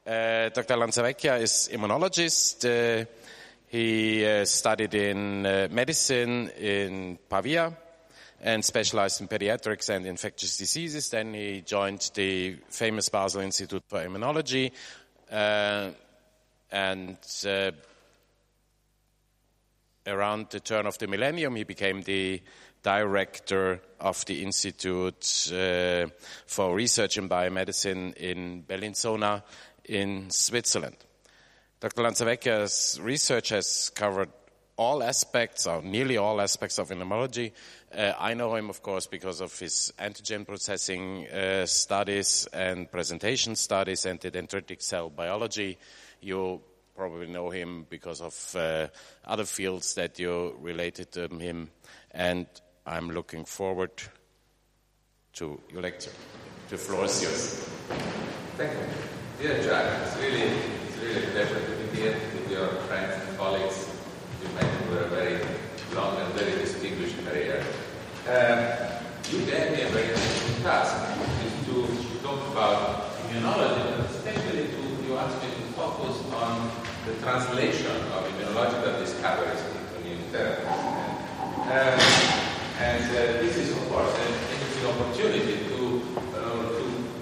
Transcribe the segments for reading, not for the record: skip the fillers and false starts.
Dr. Lanzavecchia is immunologist. He studied in medicine in Pavia and specialized in pediatrics and infectious diseases. Then he joined the famous Basel Institute for Immunology, and around the turn of the millennium, he became the director of the Institute for Research in Biomedicine in Bellinzona in Switzerland. Dr. Lanzavecchia's research has covered all aspects, or nearly all aspects of immunology. I know him, of course, because of his antigen processing studies and presentation studies and the dendritic cell biology. You probably know him because of other fields that you related to him, and I'm looking forward to your lecture. The floor is yours. Thank you. Dear Jack, it's really a pleasure to be here with your friends and colleagues. You met over a very long and very distinguished career. You gave me a very interesting task, which is to talk about immunology, but especially you asked me to focus on the translation of immunological discoveries into immune therapy. This is, of course, an interesting opportunity to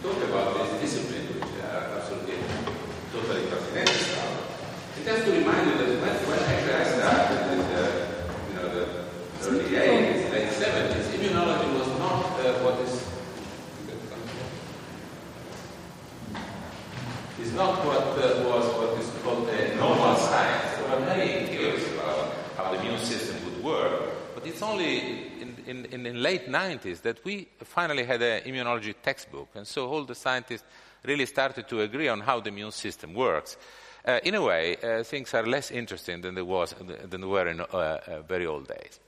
talk about this discipline, which are absolutely totally fascinating now. It has to remind you that when actually I started in the early 80s, late 70s, immunology was not what is called a normal science. There were many theories about how the immune system would work, but it's only in the late 90s that we finally had an immunology textbook, and so all the scientists really started to agree on how the immune system works. In a way, things are less interesting than they were in very old days.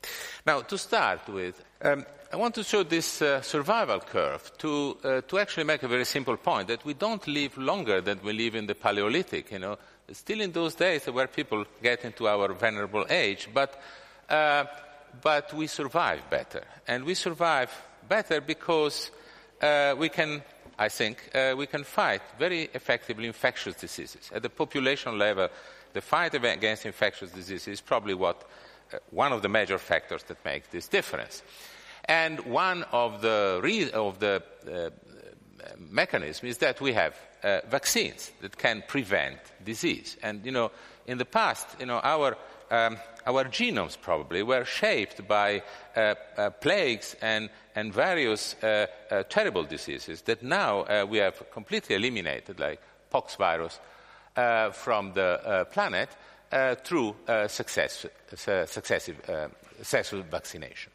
Now, to start with, I want to show this survival curve to actually make a very simple point, that we don't live longer than we live in the Paleolithic. Still in those days where people get into our venerable age, but we survive better. And we survive better because we can fight very effectively infectious diseases. At the population level, the fight against infectious diseases is probably one of the major factors that make this difference. And one of the mechanisms is that we have vaccines that can prevent disease. And in the past, our genomes probably were shaped by plagues and various terrible diseases that now we have completely eliminated, like pox virus, from the planet through successful vaccination.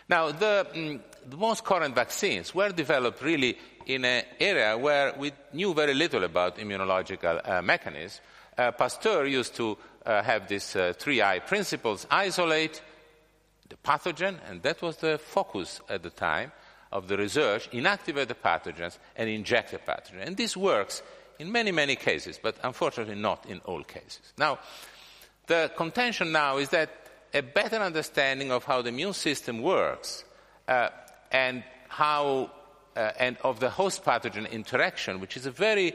Now, the most current vaccines were developed really in an area where we knew very little about immunological mechanisms. Pasteur used to have these 3I principles: isolate the pathogen, and that was the focus at the time of the research, inactivate the pathogens and inject the pathogen. And this works in many, many cases, but unfortunately not in all cases. Now, the contention now is that a better understanding of how the immune system works and of the host pathogen interaction, which is a very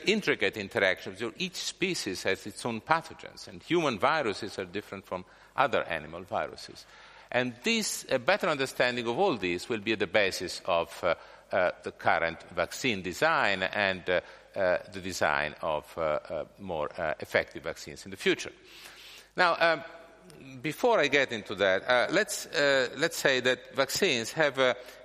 intricate interaction. So each species has its own pathogens, and human viruses are different from other animal viruses. And a better understanding of all these will be the basis of the current vaccine design and the design of more effective vaccines in the future. Now, before I get into that, let's say that vaccines have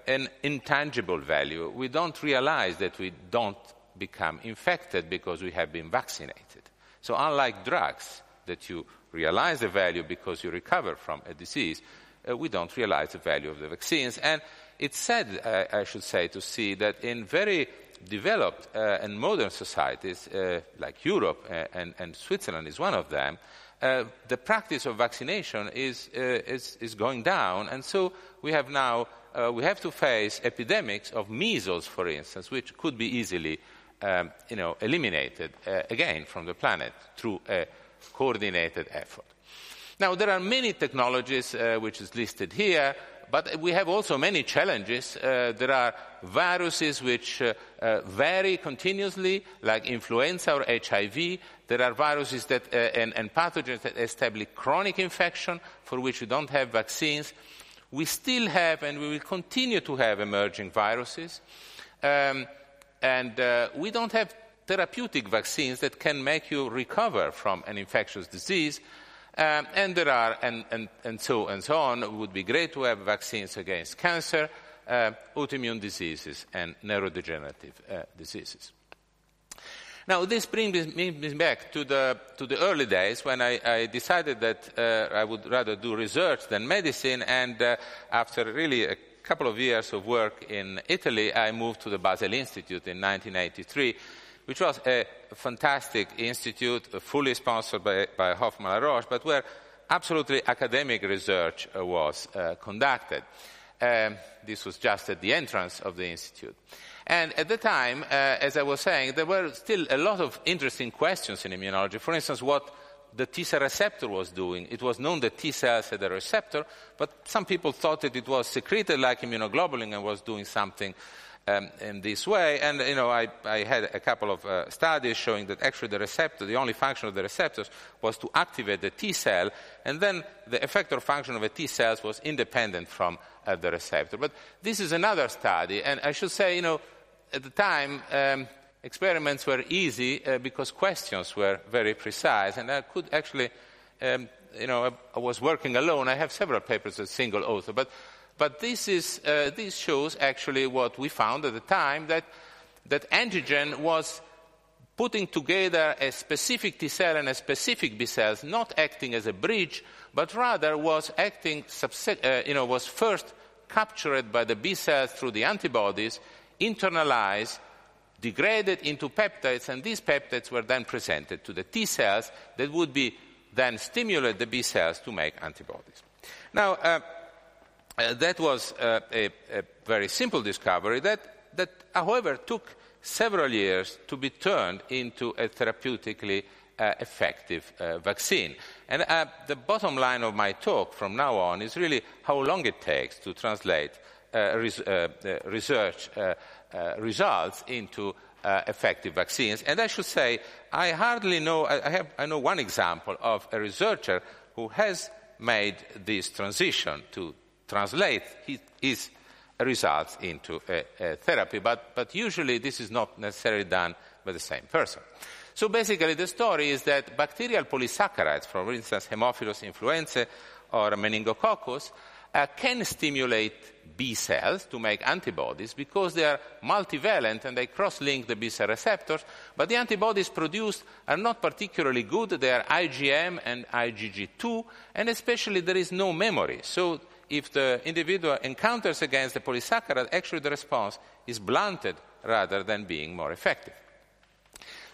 an intangible value. We don't realize that we don't become infected because we have been vaccinated. So unlike drugs, that you realize the value because you recover from a disease, we don't realize the value of the vaccines. And it's sad, I should say, to see that in very developed and modern societies, like Europe and Switzerland is one of them, the practice of vaccination is going down, and so we have to face epidemics of measles, for instance, which could be easily eliminated again from the planet through a coordinated effort. Now, there are many technologies which is listed here, But we have also many challenges. There are viruses which vary continuously, like influenza or HIV. There are viruses that, and pathogens that establish chronic infection for which we don't have vaccines. We still have, and we will continue to have, emerging viruses. And we don't have therapeutic vaccines that can make you recover from an infectious disease. And there are, and so on. It would be great to have vaccines against cancer, autoimmune diseases, and neurodegenerative diseases. Now, this brings me back to the early days when I decided that I would rather do research than medicine, and after really a couple of years of work in Italy, I moved to the Basel Institute in 1983, which was a fantastic institute, fully sponsored by Hoffmann-La Roche, but where absolutely academic research was conducted. This was just at the entrance of the institute. And at the time, as I was saying, there were still a lot of interesting questions in immunology. For instance, what the T-cell receptor was doing. It was known that T-cells had a receptor, but some people thought that it was secreted like immunoglobulin and was doing something in this way. And, I had a couple of studies showing that actually the receptor, the only function of the receptors was to activate the T-cell, and then the effector function of a T-cells was independent from the receptor. But this is another study, and I should say, at the time, experiments were easy because questions were very precise, and I could actually, I was working alone. I have several papers as single author, but this shows actually what we found at the time, that antigen was putting together a specific T cell and a specific B cells, not acting as a bridge, but rather was acting, was first captured by the B cells through the antibodies, internalized, degraded into peptides, and these peptides were then presented to the T cells that would be then stimulate the B cells to make antibodies. Now, that was a very simple discovery that, however, took several years to be turned into a therapeutically effective vaccine. And the bottom line of my talk from now on is really how long it takes to translate research results into effective vaccines. And I should say, I hardly know, I know one example of a researcher who has made this transition to translate his results into a therapy, but usually this is not necessarily done by the same person. So basically the story is that bacterial polysaccharides, for instance Haemophilus influenzae or meningococcus, can stimulate B cells to make antibodies because they are multivalent and they cross-link the B cell receptors, but the antibodies produced are not particularly good. They are IgM and IgG2, and especially there is no memory. So if the individual encounters against the polysaccharide, actually the response is blunted rather than being more effective.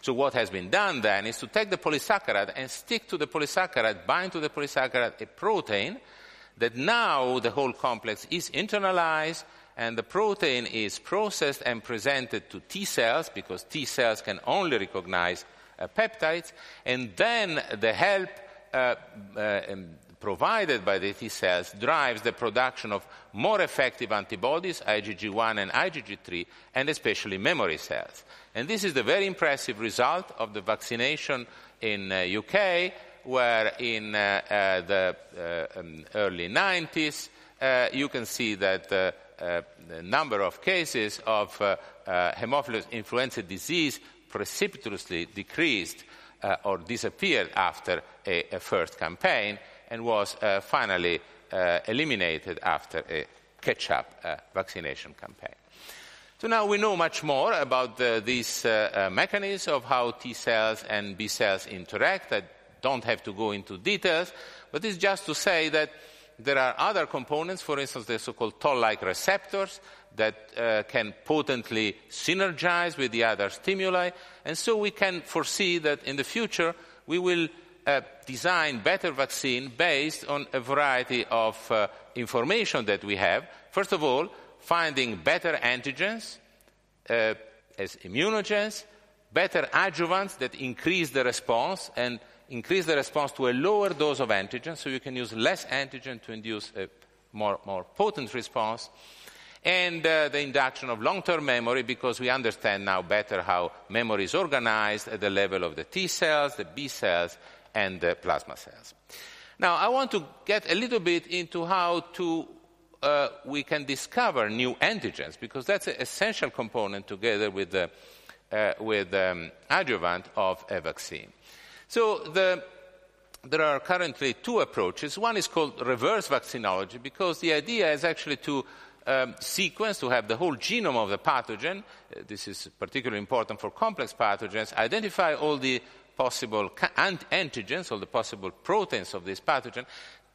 So what has been done then is to take the polysaccharide and stick to the polysaccharide, bind to the polysaccharide a protein that now the whole complex is internalized and the protein is processed and presented to T cells because T cells can only recognize peptides, and then the help provided by the T cells drives the production of more effective antibodies, IgG1 and IgG3, and especially memory cells. And this is the very impressive result of the vaccination in UK, where in the early 90s, you can see that the number of cases of Haemophilus influenzae disease precipitously decreased or disappeared after a first campaign, and was finally eliminated after a catch-up vaccination campaign. So now we know much more about these mechanisms of how T cells and B cells interact. I don't have to go into details, but it's just to say that there are other components, for instance, the so-called toll-like receptors that can potently synergize with the other stimuli, and so we can foresee that in the future we will design better vaccine based on a variety of information that we have. First of all, finding better antigens as immunogens, better adjuvants that increase the response and increase the response to a lower dose of antigen, so you can use less antigen to induce a more potent response. And the induction of long-term memory, because we understand now better how memory is organized at the level of the T cells, the B cells, and the plasma cells. Now, I want to get a little bit into how we can discover new antigens, because that's an essential component together with the adjuvant of a vaccine. So there are currently two approaches. One is called reverse vaccinology, because the idea is actually to sequence, to have the whole genome of the pathogen. This is particularly important for complex pathogens. Identify all the possible antigens, all the possible proteins of this pathogen,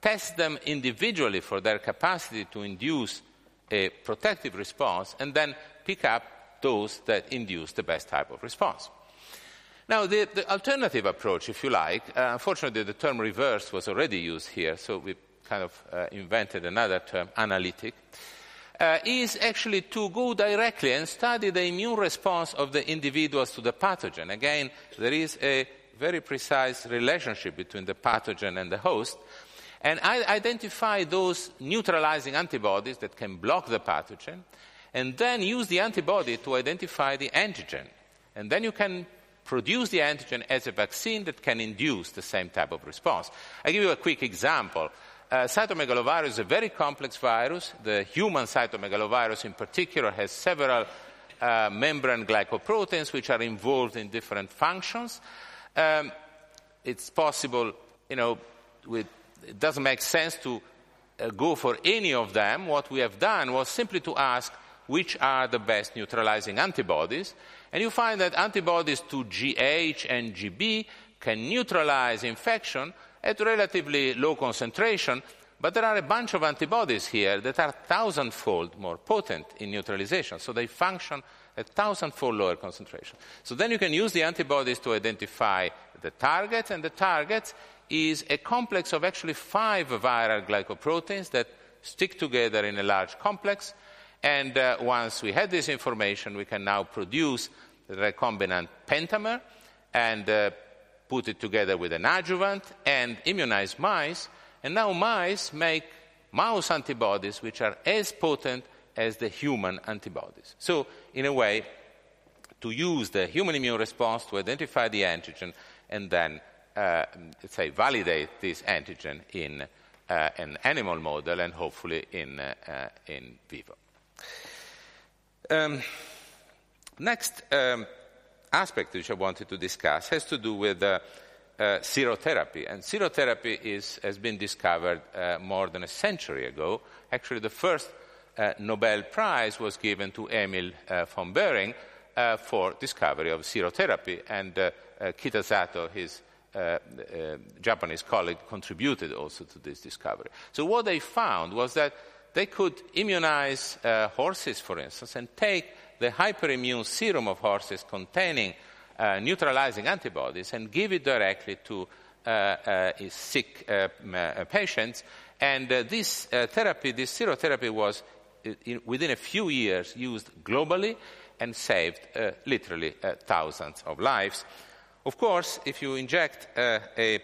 test them individually for their capacity to induce a protective response, and then pick up those that induce the best type of response. Now, the alternative approach, if you like, unfortunately the term reverse was already used here, so we kind of invented another term, analytic, is actually to go directly and study the immune response of the individuals to the pathogen. Again, there is a very precise relationship between the pathogen and the host, and I identify those neutralizing antibodies that can block the pathogen, and then use the antibody to identify the antigen. And then you can produce the antigen as a vaccine that can induce the same type of response. I'll give you a quick example. Cytomegalovirus is a very complex virus. The human cytomegalovirus in particular has several membrane glycoproteins which are involved in different functions. It's possible, it doesn't make sense to go for any of them. What we have done was simply to ask which are the best neutralizing antibodies. And you find that antibodies to GH and GB can neutralize infection at relatively low concentration, but there are a bunch of antibodies here that are 1,000-fold more potent in neutralization. So they function at 1,000-fold lower concentration. So then you can use the antibodies to identify the targets, and the target is a complex of actually 5 viral glycoproteins that stick together in a large complex. And once we have this information, we can now produce the recombinant pentamer and put it together with an adjuvant and immunize mice. And now mice make mouse antibodies which are as potent as the human antibodies. So, in a way, to use the human immune response to identify the antigen and then, validate this antigen in an animal model and hopefully in vivo. Next aspect which I wanted to discuss has to do with serotherapy. And serotherapy has been discovered more than a century ago. Actually, the first Nobel Prize was given to Emil von Behring for discovery of serotherapy. And Kitasato, his Japanese colleague, contributed also to this discovery. So what they found was that they could immunize horses, for instance, and take the hyperimmune serum of horses containing neutralizing antibodies and give it directly to sick patients. And this serotherapy was, within a few years, used globally and saved literally thousands of lives. Of course, if you inject a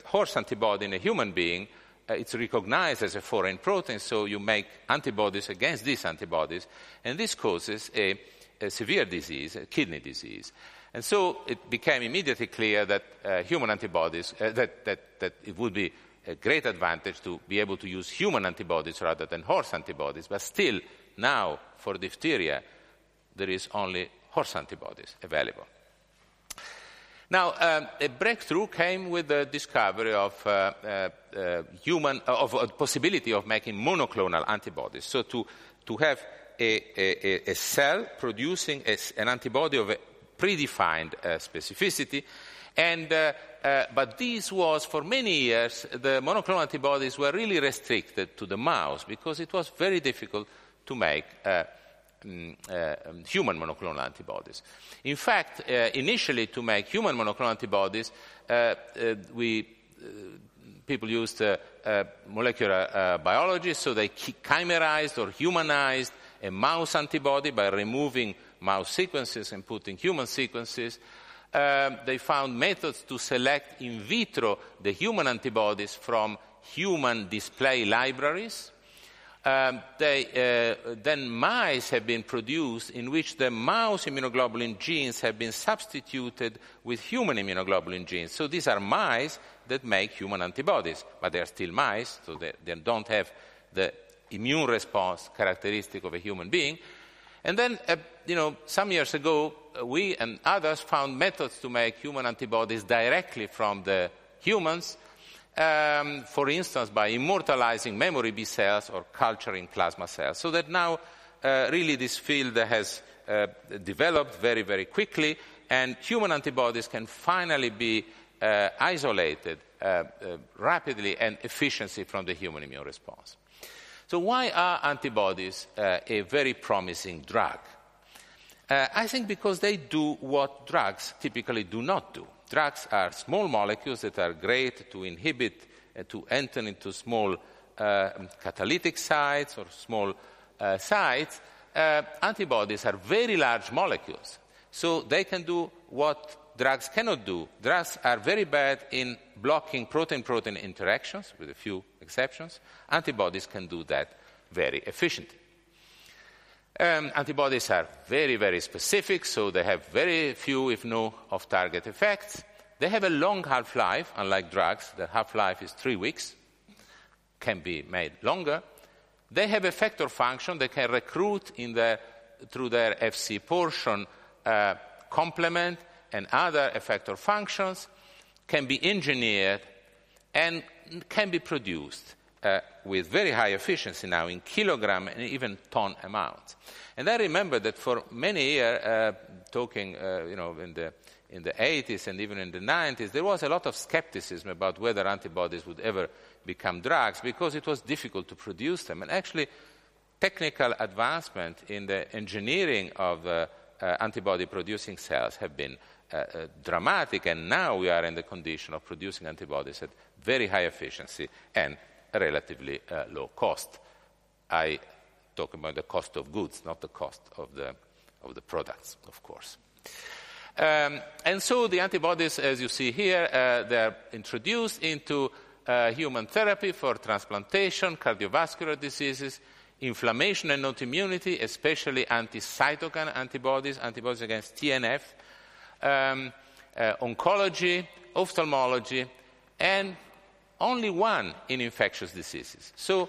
horse antibody in a human being, it's recognized as a foreign protein, so you make antibodies against these antibodies, and this causes a severe disease, a kidney disease. And so it became immediately clear that human antibodies, that it would be a great advantage to be able to use human antibodies rather than horse antibodies. But still, now, for diphtheria, there is only horse antibodies available. Now, a breakthrough came with the discovery of a possibility of making monoclonal antibodies. So to have a cell producing an antibody of a predefined specificity, but this was, for many years, the monoclonal antibodies were really restricted to the mouse because it was very difficult to make human monoclonal antibodies. In fact, initially to make human monoclonal antibodies, people used molecular biology, so they chimerized or humanized a mouse antibody by removing mouse sequences and putting human sequences. They found methods to select in vitro the human antibodies from human display libraries. Then mice have been produced in which the mouse immunoglobulin genes have been substituted with human immunoglobulin genes. So these are mice that make human antibodies, but they are still mice, so they don't have the immune response characteristic of a human being. And then, some years ago, we and others found methods to make human antibodies directly from the humans, for instance, by immortalizing memory B cells or culturing plasma cells. So that now, really, this field has developed very, very quickly, and human antibodies can finally be isolated rapidly and efficiently from the human immune response. So why are antibodies a very promising drug? I think because they do what drugs typically do not do. Drugs are small molecules that are great to inhibit, to enter into small catalytic sites or small sites. Antibodies are very large molecules, so they can do what drugs cannot do. Drugs are very bad in blocking protein-protein interactions, with a few exceptions. Antibodies can do that very efficiently. Antibodies are very, very specific, so they have very few, if no, off-target effects. They have a long half-life, unlike drugs. The half-life is 3 weeks, can be made longer. They have effector function. They can recruit through their Fc portion complement and other effector functions, can be engineered, and can be produced with very high efficiency now in kilogram and even ton amounts. And I remember that for many years, talking in the 80s and even in the 90s, there was a lot of skepticism about whether antibodies would ever become drugs because it was difficult to produce them. And actually, technical advancement in the engineering of antibody-producing cells have been dramatic, and now we are in the condition of producing antibodies at very high efficiency and relatively low cost. I talk about the cost of goods, not the cost of the products, of course. And so the antibodies, as you see here, they are introduced into human therapy for transplantation, cardiovascular diseases, inflammation and autoimmunity, especially anti-cytokine antibodies, antibodies against TNF, oncology, ophthalmology, and only one in infectious diseases. So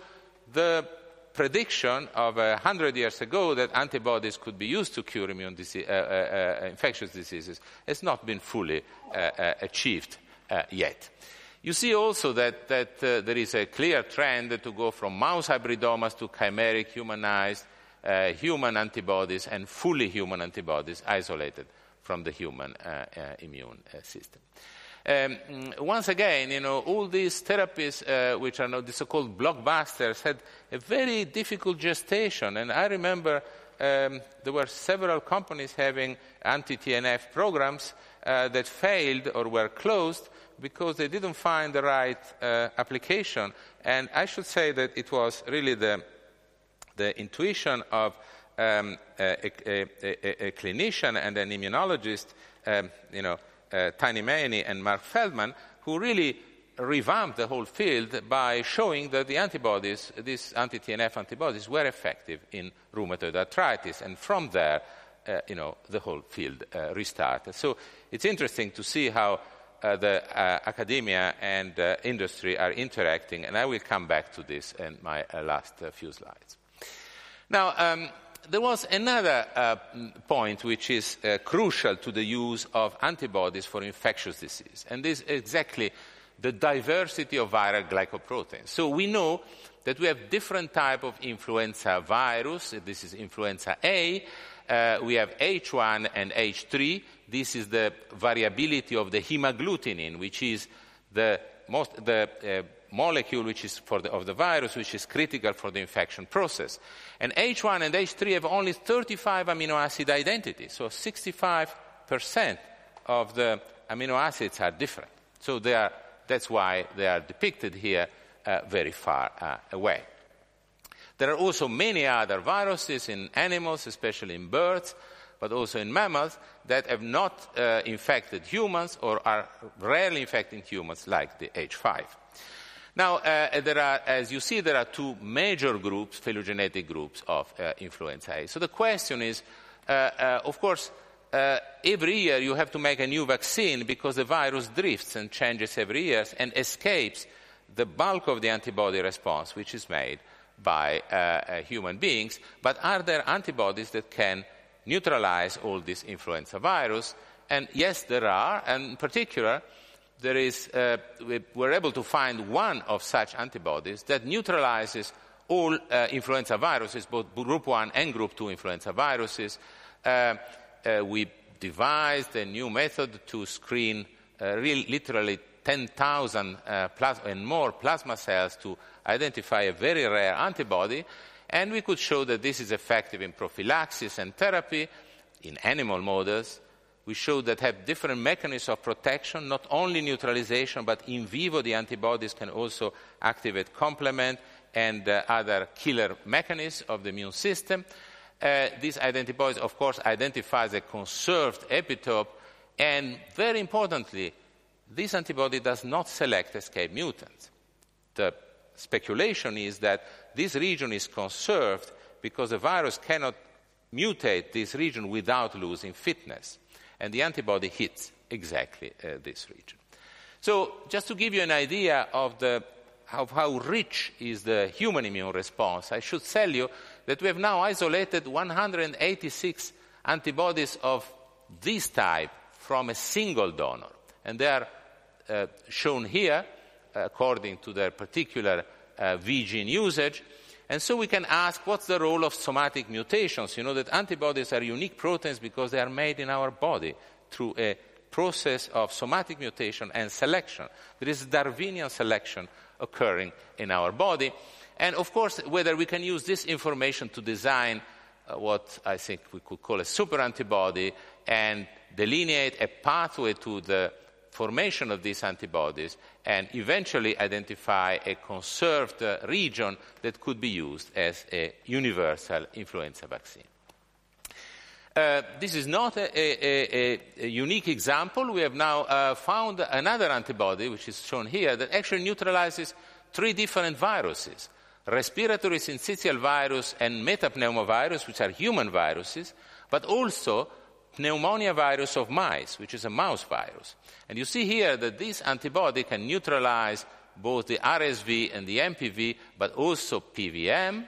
the prediction of 100 years ago that antibodies could be used to cure infectious diseases has not been fully achieved yet. You see also that there is a clear trend to go from mouse hybridomas to chimeric humanized human antibodies and fully human antibodies isolated from the human immune system. Once again, all these therapies, which are now the so-called blockbusters, had a very difficult gestation. And I remember there were several companies having anti-TNF programs that failed or were closed because they didn't find the right application. And I should say that it was really the intuition of a clinician and an immunologist, Tiny Maney and Mark Feldman, who really revamped the whole field by showing that the antibodies, these anti-TNF antibodies, were effective in rheumatoid arthritis. And from there, the whole field restarted. So it's interesting to see how the academia and industry are interacting, and I will come back to this in my last few slides. Now, there was another point which is crucial to the use of antibodies for infectious disease, and this is exactly the diversity of viral glycoproteins. So we know that we have different types of influenza virus. This is influenza A. We have H1 and H3. This is the variability of the hemagglutinin, which is the molecule which is of the virus, which is critical for the infection process. And H1 and H3 have only 35 amino acid identities, so 65% of the amino acids are different. So that's why they are depicted here very far away. There are also many other viruses in animals, especially in birds, but also in mammals, that have not infected humans or are rarely infecting humans, like the H5. Now, as you see, there are two major groups, phylogenetic groups of influenza A. So the question is, of course, every year you have to make a new vaccine because the virus drifts and changes every year and escapes the bulk of the antibody response, which is made by human beings. But are there antibodies that can neutralize all this influenza virus? And yes, there are. And in particular, there is, we were able to find one of such antibodies that neutralizes all influenza viruses, both group 1 and group 2 influenza viruses. We devised a new method to screen literally 10,000 and more plasma cells to identify a very rare antibody, and we could show that this is effective in prophylaxis and therapy in animal models. We showed that have different mechanisms of protection, not only neutralization, but in vivo the antibodies can also activate complement and other killer mechanisms of the immune system. These antibodies, of course, identifies a conserved epitope, and very importantly, this antibody does not select escape mutants. The speculation is that this region is conserved because the virus cannot mutate this region without losing fitness. And the antibody hits exactly this region. So just to give you an idea of how rich is the human immune response, I should tell you that we have now isolated 186 antibodies of this type from a single donor. And they are shown here according to their particular V gene usage. And so we can ask, what's the role of somatic mutations? You know that antibodies are unique proteins because they are made in our body through a process of somatic mutation and selection. There is Darwinian selection occurring in our body. And of course, whether we can use this information to design what I think we could call a super antibody and delineate a pathway to the formation of these antibodies and eventually identify a conserved region that could be used as a universal influenza vaccine. This is not a unique example. We have now found another antibody, which is shown here, that actually neutralizes 3 different viruses: respiratory syncytial virus and metapneumovirus, which are human viruses, but also pneumonia virus of mice, which is a mouse virus. And you see here that this antibody can neutralize both the RSV and the MPV, but also PVM,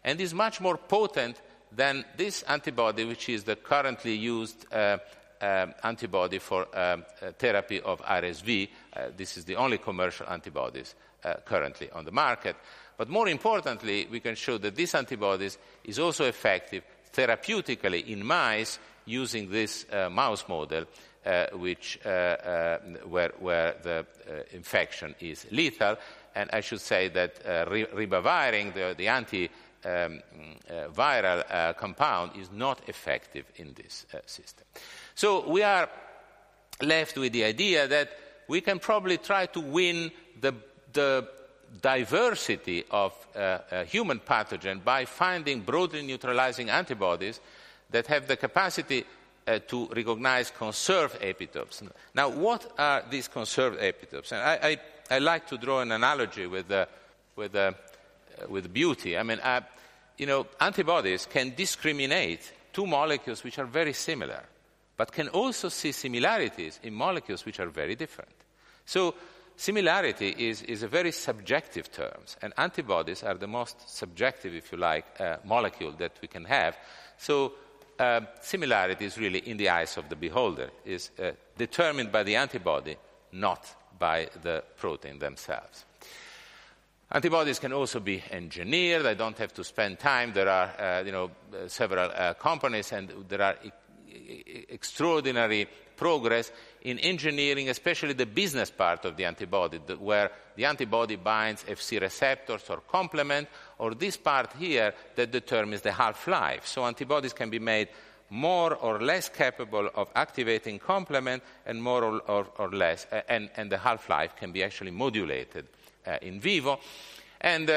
and is much more potent than this antibody, which is the currently used antibody for therapy of RSV. This is the only commercial antibodies currently on the market. But more importantly, we can show that this antibody is also effective therapeutically in mice using this mouse model, where the infection is lethal. And I should say that ribavirin, the antiviral compound, is not effective in this system. So we are left with the idea that we can probably try to win the diversity of human pathogen by finding broadly neutralizing antibodies that have the capacity to recognize conserved epitopes. Now, what are these conserved epitopes? And I like to draw an analogy with beauty. I mean, antibodies can discriminate 2 molecules which are very similar, but can also see similarities in molecules which are very different. So similarity is a very subjective term, and antibodies are the most subjective, if you like, molecule that we can have. So similarity is really in the eyes of the beholder, is determined by the antibody, not by the protein themselves. Antibodies can also be engineered. I don't have to spend time. There are several companies, and there are extraordinary progress in engineering, especially the business part of the antibody, where the antibody binds Fc receptors or complement, or this part here that determines the half-life. So antibodies can be made more or less capable of activating complement, and more or less, and the half-life can be actually modulated in vivo. And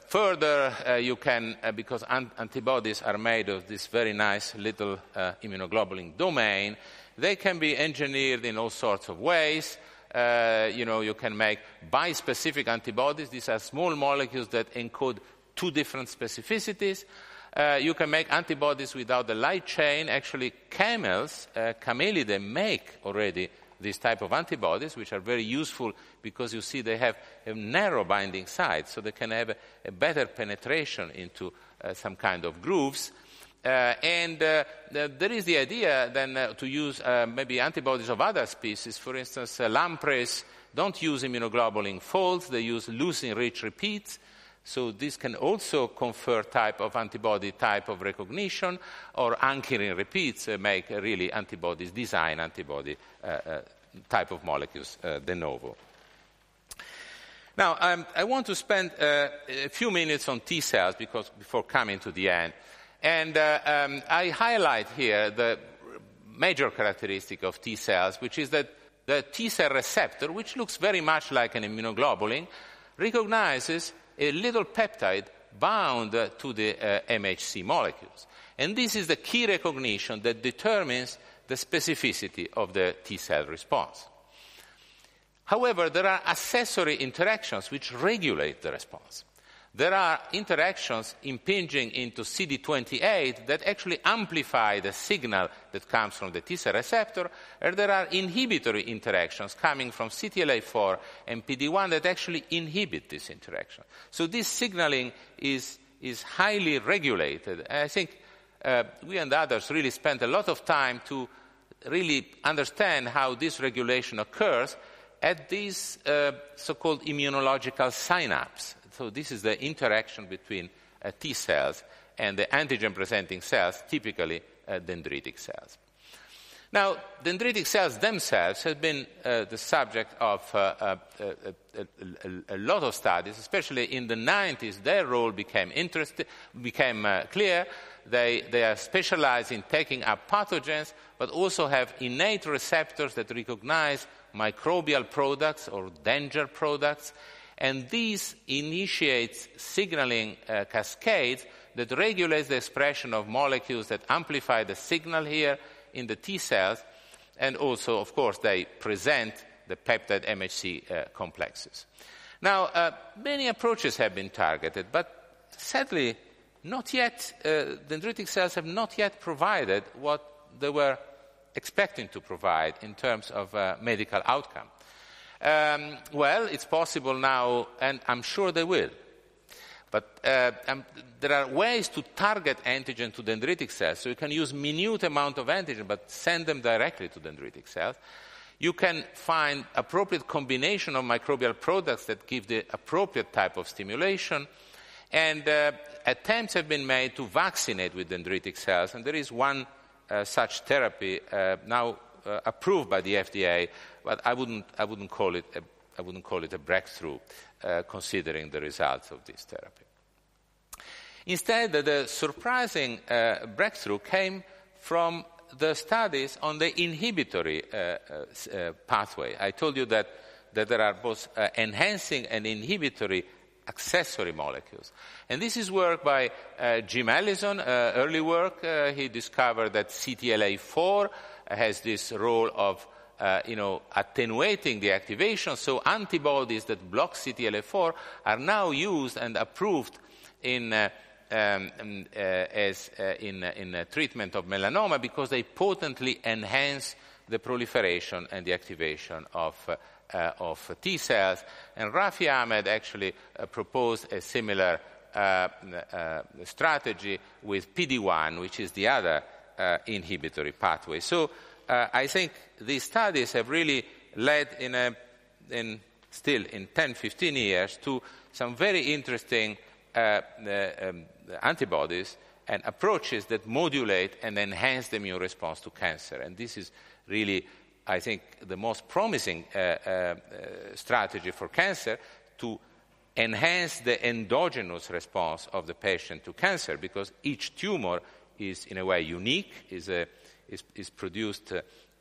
further, you can, because antibodies are made of this very nice little immunoglobulin domain, they can be engineered in all sorts of ways. you can make bispecific antibodies. These are small molecules that encode two different specificities. You can make antibodies without the light chain. Actually, camelidae make already these type of antibodies, which are very useful because you see they have a narrow binding site, so they can have a better penetration into some kind of grooves. There is the idea then to use maybe antibodies of other species. For instance, lampreys don't use immunoglobulin folds, they use leucine-rich repeats. So this can also confer type of antibody type of recognition, or ankyrin repeats make really antibodies, design antibody type of molecules de novo. Now, I want to spend a few minutes on T cells before coming to the end. And I highlight here the major characteristic of T cells, which is that the T cell receptor, which looks very much like an immunoglobulin, recognizes a little peptide bound to the MHC molecules. And this is the key recognition that determines the specificity of the T cell response. However, there are accessory interactions which regulate the response. There are interactions impinging into CD28 that actually amplify the signal that comes from the T cell receptor, and there are inhibitory interactions coming from CTLA4 and PD-1 that actually inhibit this interaction. So this signaling is highly regulated. And I think we and others really spent a lot of time to really understand how this regulation occurs at these so-called immunological synapses. So this is the interaction between T cells and the antigen-presenting cells, typically dendritic cells. Now, dendritic cells themselves have been the subject of a lot of studies, especially in the 90s. Their role became clear. They are specialized in taking up pathogens, but also have innate receptors that recognize microbial products or danger products. And these initiates signaling cascades that regulates the expression of molecules that amplify the signal here in the T cells, and also, of course, they present the peptide MHC complexes. Now, many approaches have been targeted, but sadly, not yet, dendritic cells have not yet provided what they were expecting to provide in terms of medical outcome. Well, it's possible now, and I'm sure they will. But there are ways to target antigen to dendritic cells. So you can use minute amount of antigen, but send them directly to dendritic cells. You can find appropriate combination of microbial products that give the appropriate type of stimulation. And attempts have been made to vaccinate with dendritic cells. And there is one such therapy now approved by the FDA, but I wouldn't call it a breakthrough, considering the results of this therapy. Instead, the surprising breakthrough came from the studies on the inhibitory pathway. I told you that there are both enhancing and inhibitory accessory molecules. And this is work by Jim Allison, early work. He discovered that CTLA4 has this role of attenuating the activation. So antibodies that block CTLA4 are now used and approved in treatment of melanoma because they potently enhance the proliferation and the activation of T cells. And Rafi Ahmed actually proposed a similar strategy with PD-1, which is the other inhibitory pathway. So I think these studies have really led in 10, 15 years to some very interesting antibodies and approaches that modulate and enhance the immune response to cancer. And this is really, I think, the most promising strategy for cancer, to enhance the endogenous response of the patient to cancer, because each tumor is in a way unique, is produced,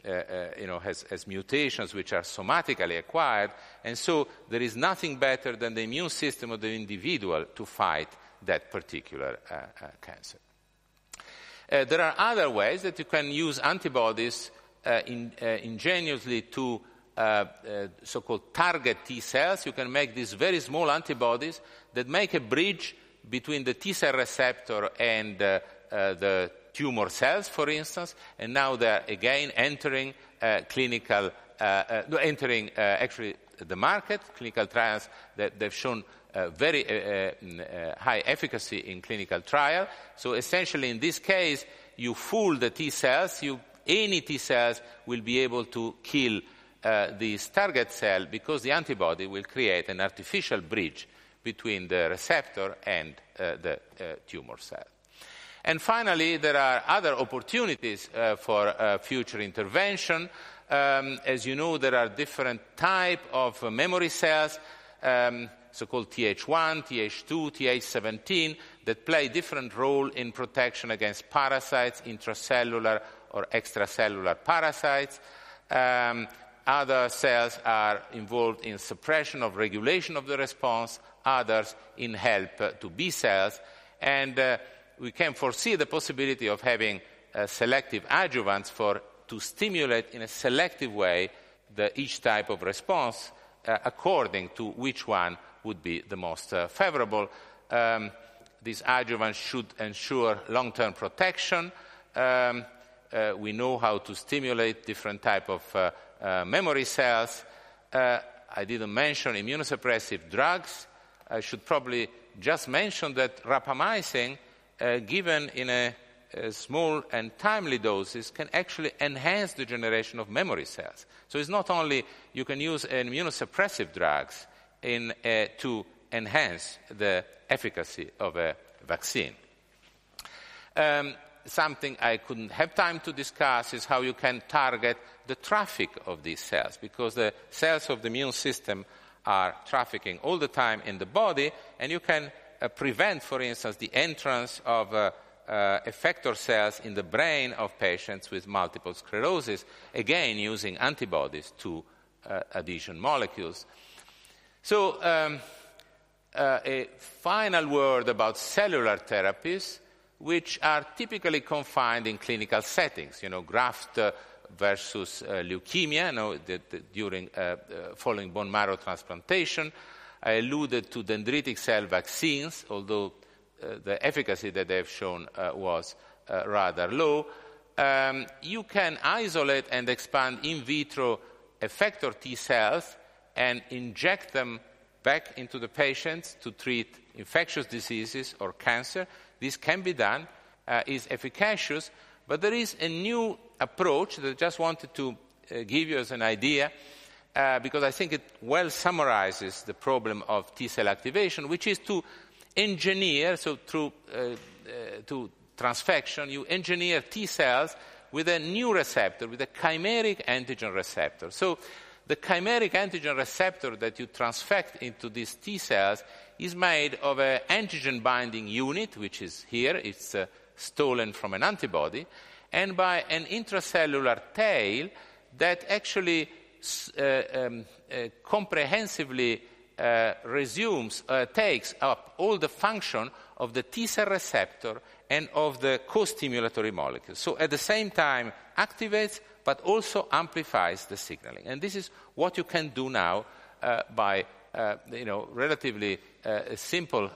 has mutations which are somatically acquired, and so there is nothing better than the immune system of the individual to fight that particular cancer. There are other ways that you can use antibodies ingeniously to so-called target T cells. You can make these very small antibodies that make a bridge between the T cell receptor and the tumor cells, for instance, and now they're again entering actually the market, clinical trials that they've shown very high efficacy in clinical trial. So essentially in this case, you fool the T cells, any T cells will be able to kill this target cell because the antibody will create an artificial bridge between the receptor and the tumor cell. And finally, there are other opportunities for future intervention. As you know, there are different types of memory cells, so-called Th1, Th2, Th17, that play different role in protection against parasites, intracellular or extracellular parasites. Other cells are involved in suppression of regulation of the response, others in help to B cells. And we can foresee the possibility of having selective adjuvants to stimulate in a selective way each type of response according to which one would be the most favorable. These adjuvants should ensure long-term protection. We know how to stimulate different types of memory cells. I didn't mention immunosuppressive drugs. I should probably just mention that rapamycin, given in a small and timely doses, can actually enhance the generation of memory cells. So it's not only you can use immunosuppressive drugs to enhance the efficacy of a vaccine. Something I couldn't have time to discuss is how you can target the traffic of these cells, because the cells of the immune system are trafficking all the time in the body, and you can prevent, for instance, the entrance of effector cells in the brain of patients with multiple sclerosis, again using antibodies to adhesion molecules. So a final word about cellular therapies, which are typically confined in clinical settings, graft versus leukemia, during following bone marrow transplantation. I alluded to dendritic cell vaccines, although the efficacy that they've shown was rather low. You can isolate and expand in vitro effector T cells and inject them back into the patients to treat infectious diseases or cancer. This can be done, is efficacious, but there is a new approach that I just wanted to give you as an idea, because I think it well summarizes the problem of T-cell activation, which is to engineer, so through transfection, you engineer T-cells with a new receptor, with a chimeric antigen receptor. So the chimeric antigen receptor that you transfect into these T-cells is made of an antigen-binding unit, which is here. It's stolen from an antibody, and by an intracellular tail that actually comprehensively takes up all the function of the T-cell receptor and of the co-stimulatory molecules. So at the same time activates, but also amplifies the signaling. And this is what you can do now by relatively simple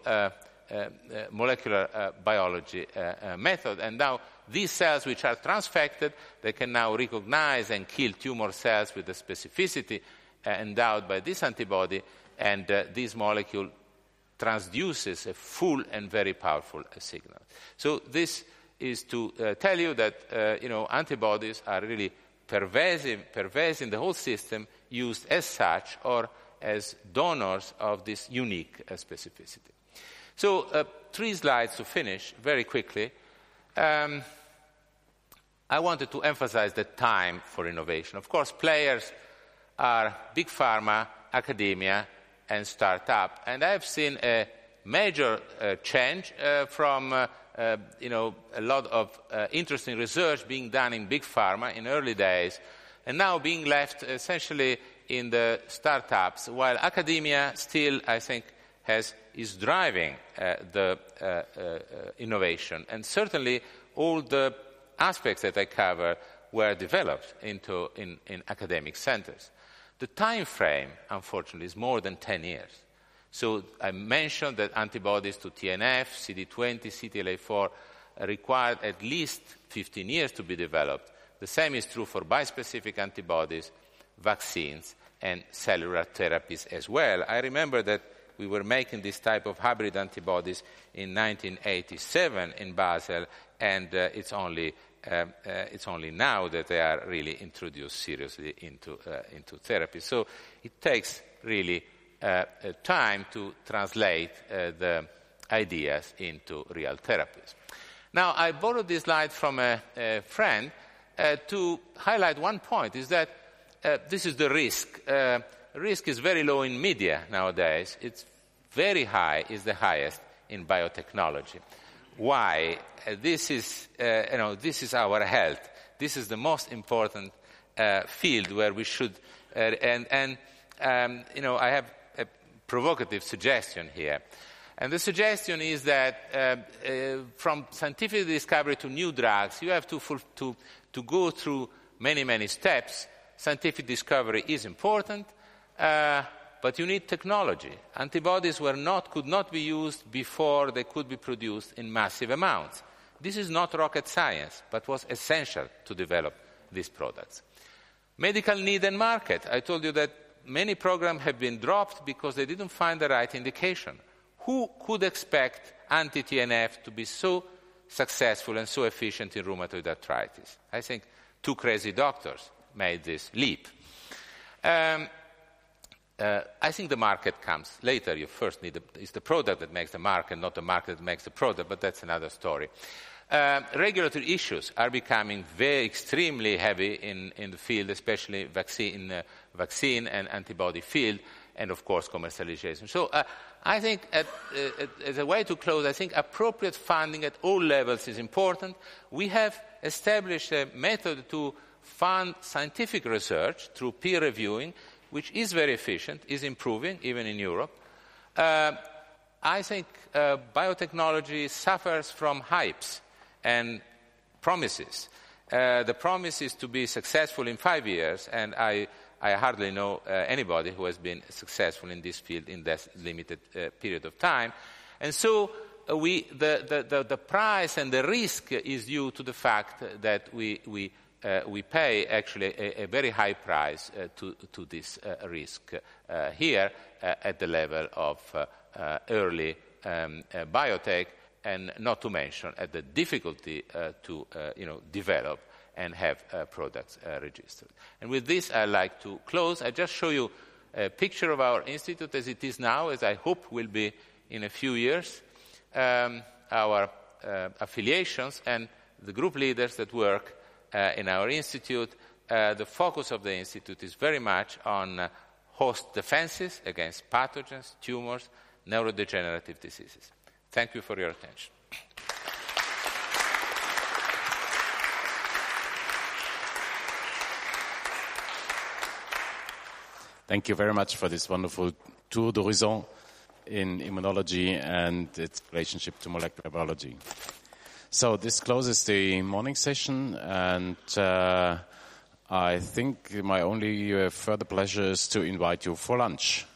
molecular biology method. And now these cells which are transfected, they can now recognize and kill tumor cells with the specificity endowed by this antibody, and this molecule transduces a full and very powerful signal. So this is to tell you that antibodies are really pervasive in the whole system, used as such or as donors of this unique specificity. So 3 slides to finish very quickly. I wanted to emphasize the time for innovation. Of course, players are big pharma, academia, and startup. And I've seen a major change from a lot of interesting research being done in big pharma in early days, and now being left essentially in the startups, while academia still, I think, is driving the innovation. And certainly all the aspects that I cover were developed in academic centers. the time frame, unfortunately, is more than 10 years. So I mentioned that antibodies to TNF, CD20, CTLA-4 required at least 15 years to be developed. The same is true for bispecific antibodies, vaccines, and cellular therapies as well. I remember that we were making this type of hybrid antibodies in 1987 in Basel, and it's only now that they are really introduced seriously into therapy. So it takes really time to translate the ideas into real therapies. Now, I borrowed this slide from a friend to highlight one point, is that this is the risk. Risk is very low in media nowadays. It's very high, is the highest in biotechnology. Why? This is our health. This is the most important field where we should, I have a provocative suggestion here. And the suggestion is that from scientific discovery to new drugs, you have to go through many, many steps. Scientific discovery is important, but you need technology. Antibodies could not be used before they could be produced in massive amounts. This is not rocket science, but was essential to develop these products. Medical need and market. I told you that many programs have been dropped because they didn't find the right indication. Who could expect anti-TNF to be so successful and so efficient in rheumatoid arthritis? I think 2 crazy doctors made this leap. I think the market comes later. You first need it's the product that makes the market, not the market that makes the product, but that's another story. Regulatory issues are becoming extremely heavy in the field, especially vaccine and antibody field, and of course commercialization. So I think as a way to close, I think appropriate funding at all levels is important. We have established a method to fund scientific research through peer reviewing, which is very efficient, is improving, even in Europe. I think biotechnology suffers from hypes and promises. The promise is to be successful in 5 years, and I hardly know anybody who has been successful in this field in this limited period of time. And so the price and the risk is due to the fact that we pay actually a very high price to this risk here at the level of early biotech, and not to mention at the difficulty to develop and have products registered. And with this, I'd like to close. I just show you a picture of our institute as it is now, as I hope will be in a few years, our affiliations and the group leaders that work in our institute. The focus of the institute is very much on host defenses against pathogens, tumors, neurodegenerative diseases. Thank you for your attention. Thank you very much for this wonderful tour d'horizon in immunology and its relationship to molecular biology. So this closes the morning session, and I think my only further pleasure is to invite you for lunch.